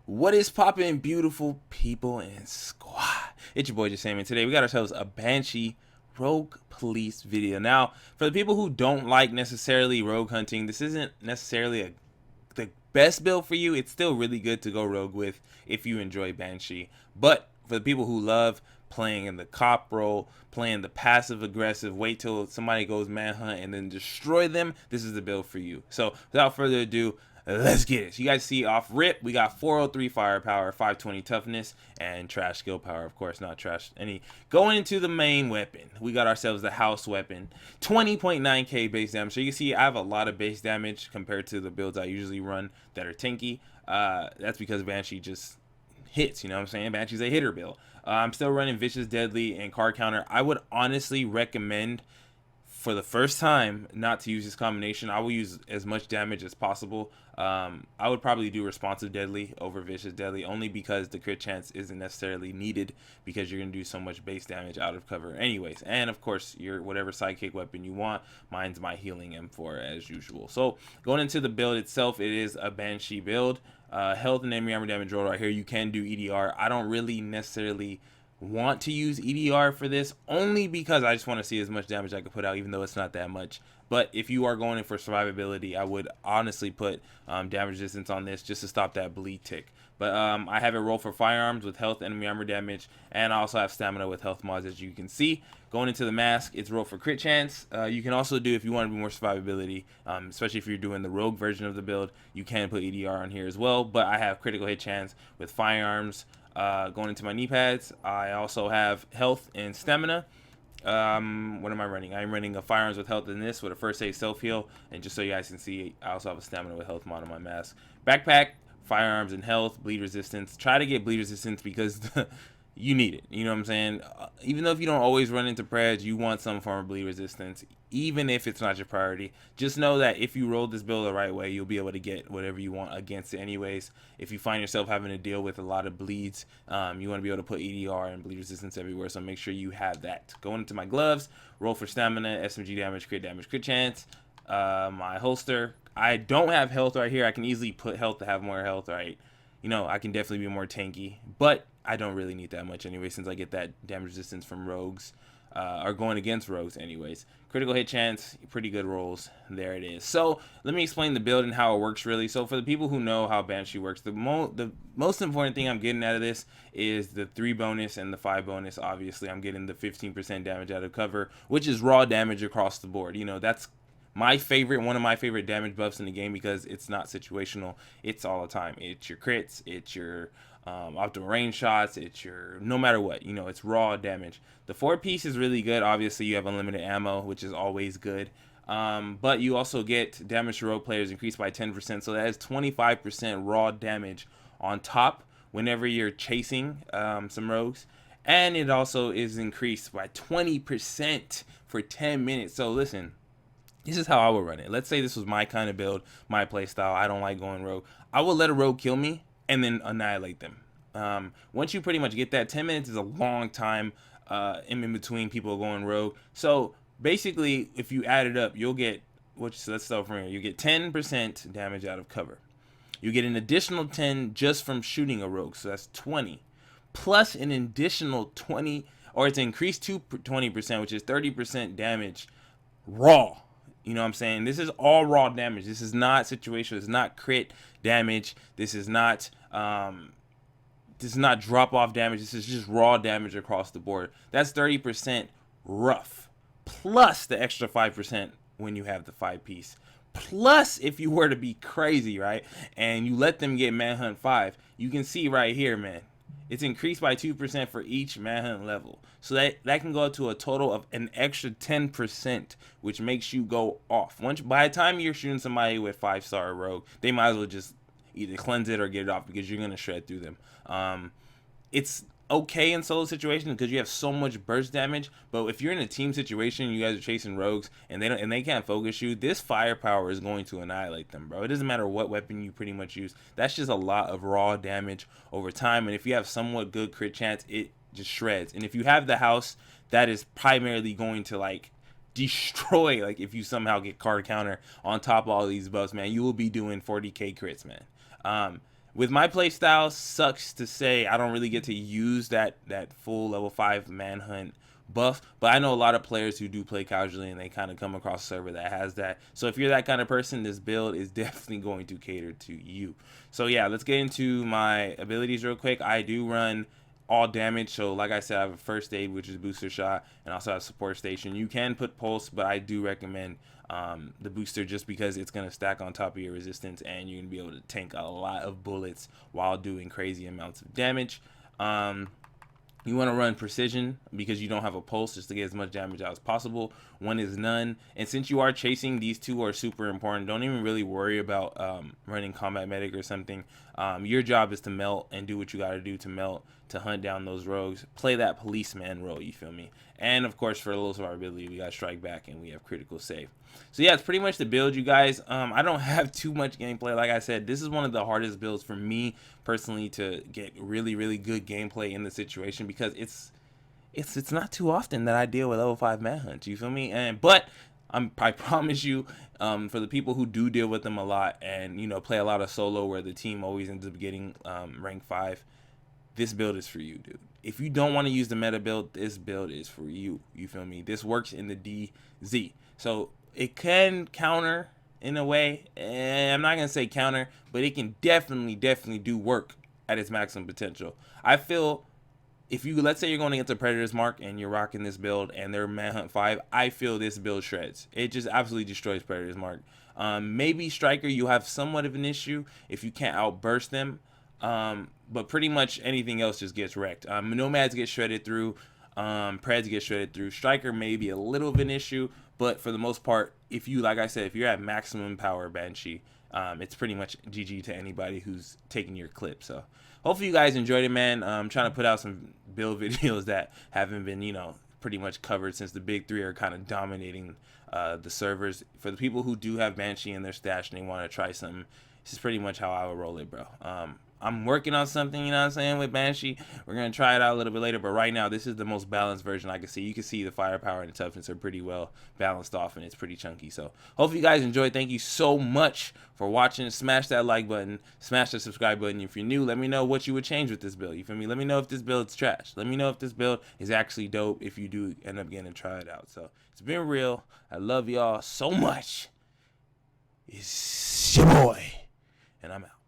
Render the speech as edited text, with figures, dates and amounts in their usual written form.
What is poppin', beautiful people and squad? It's your boy Jesimein. Today we got ourselves a Banshee Rogue Police video. Now, for the people who don't like necessarily rogue hunting, this isn't necessarily the best build for you. It's still really good to go rogue with if you enjoy Banshee. But for the people who love playing in the cop role, playing the passive aggressive, wait till somebody goes manhunt and then destroy them, this is the build for you. So without further ado, let's get it. So you guys see off rip, we got 403 firepower, 520 toughness, and trash skill power. Of course, not trash any. Going into the main weapon, we got ourselves the house weapon, 20.9k base damage. So you can see I have a lot of base damage compared to the builds I usually run that are tanky. That's because Banshee just hits, you know what I'm saying? Banshee's a hitter build. I'm still running Vicious, Deadly, and Card Counter. I would honestly recommend for the first time not to use this combination. I will use as much damage as possible. I would probably do Responsive Deadly over Vicious Deadly only because the crit chance isn't necessarily needed because you're going to do so much base damage out of cover anyways. And of course, your whatever sidekick weapon you want. Mine's my healing M4 as usual. So going into the build itself, it is a Banshee build. Health and enemy armor damage roll right here. You can do EDR. I don't really necessarily want to use EDR for this only because I just want to see as much damage I can put out, even though it's not that much. But if you are going in for survivability, I would honestly put damage resistance on this just to stop that bleed tick. But I have it roll for firearms with health, enemy armor damage, and I also have stamina with health mods, as you can see. Going into the mask, it's roll for crit chance. You can also do, if you want to be more survivability, especially if you're doing the rogue version of the build, you can put EDR on here as well. But I have critical hit chance with firearms. Going into my knee pads, I also have health and stamina. What am I running? I'm running a firearms with health in this with a first aid self heal, and just so you guys can see, I also have a stamina with health mod on my mask. Backpack, firearms and health, bleed resistance. Try to get bleed resistance because you need it. You know what I'm saying? Even though if you don't always run into preds, you want some form of bleed resistance, even if it's not your priority. Just know that if you roll this build the right way, you'll be able to get whatever you want against it anyways. If you find yourself having to deal with a lot of bleeds, you want to be able to put EDR and bleed resistance everywhere, so make sure you have that. Going into my gloves, roll for stamina, SMG damage, crit chance. My holster, I don't have health right here. I can easily put health to have more health, right? You know, I can definitely be more tanky, but I don't really need that much anyway, since I get that damage resistance from rogues, or going against rogues anyways. Critical hit chance, pretty good rolls. There it is. So let me explain the build and how it works really. So for the people who know how Banshee works, the most important thing I'm getting out of this is the 3 bonus and the 5 bonus. Obviously, I'm getting the 15% damage out of cover, which is raw damage across the board. You know, that's one of my favorite damage buffs in the game because it's not situational. It's all the time. It's your crits, it's your optimal range shots, it's your no matter what, you know, it's raw damage. The 4-piece is really good. Obviously, you have unlimited ammo, which is always good. But you also get damage to rogue players increased by 10%, so that is 25% raw damage on top whenever you're chasing some rogues. And it also is increased by 20% for 10 minutes. So listen, this is how I would run it. Let's say this was my kind of build, my play style. I don't like going rogue. I will let a rogue kill me and then annihilate them. Once you pretty much get that, 10 minutes is a long time in between people going rogue. So basically, if you add it up, you'll get, let's start from here. You get 10% damage out of cover. You get an additional 10 just from shooting a rogue, so that's 20. Plus an additional 20, or it's increased to 20%, which is 30% damage raw. You know what I'm saying? This is all raw damage. This is not situational. It's not crit damage. This is not drop off damage. This is just raw damage across the board. That's 30% rough. Plus the extra 5% when you have the 5-piece. Plus, if you were to be crazy, right, and you let them get Manhunt 5, you can see right here, man, it's increased by 2% for each Manhunt level. So that can go up to a total of an extra 10%, which makes you go off. By the time you're shooting somebody with 5-star rogue, they might as well just either cleanse it or get it off because you're going to shred through them. It's okay in solo situations because you have so much burst damage, but if you're in a team situation, you guys are chasing rogues and they can't focus you, this firepower is going to annihilate them, bro. It doesn't matter what weapon you pretty much use. That's just a lot of raw damage over time, and if you have somewhat good crit chance, it just shreds. And if you have the house, that is primarily going to like destroy, like if you somehow get card counter on top of all these buffs, man, you will be doing 40k crits, man. With my playstyle, sucks to say I don't really get to use that full level 5 manhunt buff, but I know a lot of players who do play casually and they kind of come across a server that has that. So if you're that kind of person, this build is definitely going to cater to you. So yeah, let's get into my abilities real quick. I do run all damage, so like I said, I have a first aid, which is booster shot, and also have support station. You can put pulse, but I do recommend the booster just because it's going to stack on top of your resistance and you're going to be able to tank a lot of bullets while doing crazy amounts of damage. You want to run precision because you don't have a pulse, just to get as much damage out as possible. One is none, and since you are chasing, these two are super important. Don't even really worry about running combat medic or something. Your job is to melt and do what you got to do to melt, to hunt down those rogues. Play that policeman role, you feel me? And of course, for the low survivability, we got strike back and we have critical save. So yeah, it's pretty much the build, you guys. I don't have too much gameplay. Like I said, this is one of the hardest builds for me personally to get really good gameplay in the situation, because it's not too often that I deal with level 5 manhunt, you feel me? But I promise you, for the people who do deal with them a lot and, you know, play a lot of solo where the team always ends up getting rank 5, this build is for you, dude. If you don't want to use the meta build, this build is for you. You feel me? This works in the DZ. So it can counter in a way. I'm not going to say counter, but it can definitely do work at its maximum potential. I feel if you, let's say you're going against a Predator's Mark and you're rocking this build and they're Manhunt 5, I feel this build shreds. It just absolutely destroys Predator's Mark. Maybe Striker, you have somewhat of an issue if you can't outburst them. But pretty much anything else just gets wrecked. Nomads get shredded through. Preds get shredded through. Striker may be a little of an issue, but for the most part, if you, like I said, if you're at maximum power Banshee, it's pretty much GG to anybody who's taking your clip. So hopefully you guys enjoyed it, man. I'm trying to put out some build videos that haven't been, you know, pretty much covered since the big three are kind of dominating the servers. For the people who do have Banshee in their stash and they want to try something, this is pretty much how I would roll it, bro. I'm working on something, you know what I'm saying, with Banshee. We're going to try it out a little bit later, but right now, this is the most balanced version I can see. You can see the firepower and the toughness are pretty well balanced off, and it's pretty chunky. So, hopefully you guys enjoyed. Thank you so much for watching. Smash that like button. Smash the subscribe button. If you're new, let me know what you would change with this build. You feel me? Let me know if this build's trash. Let me know if this build is actually dope if you do end up getting to try it out. So, it's been real. I love y'all so much. It's your boy, and I'm out.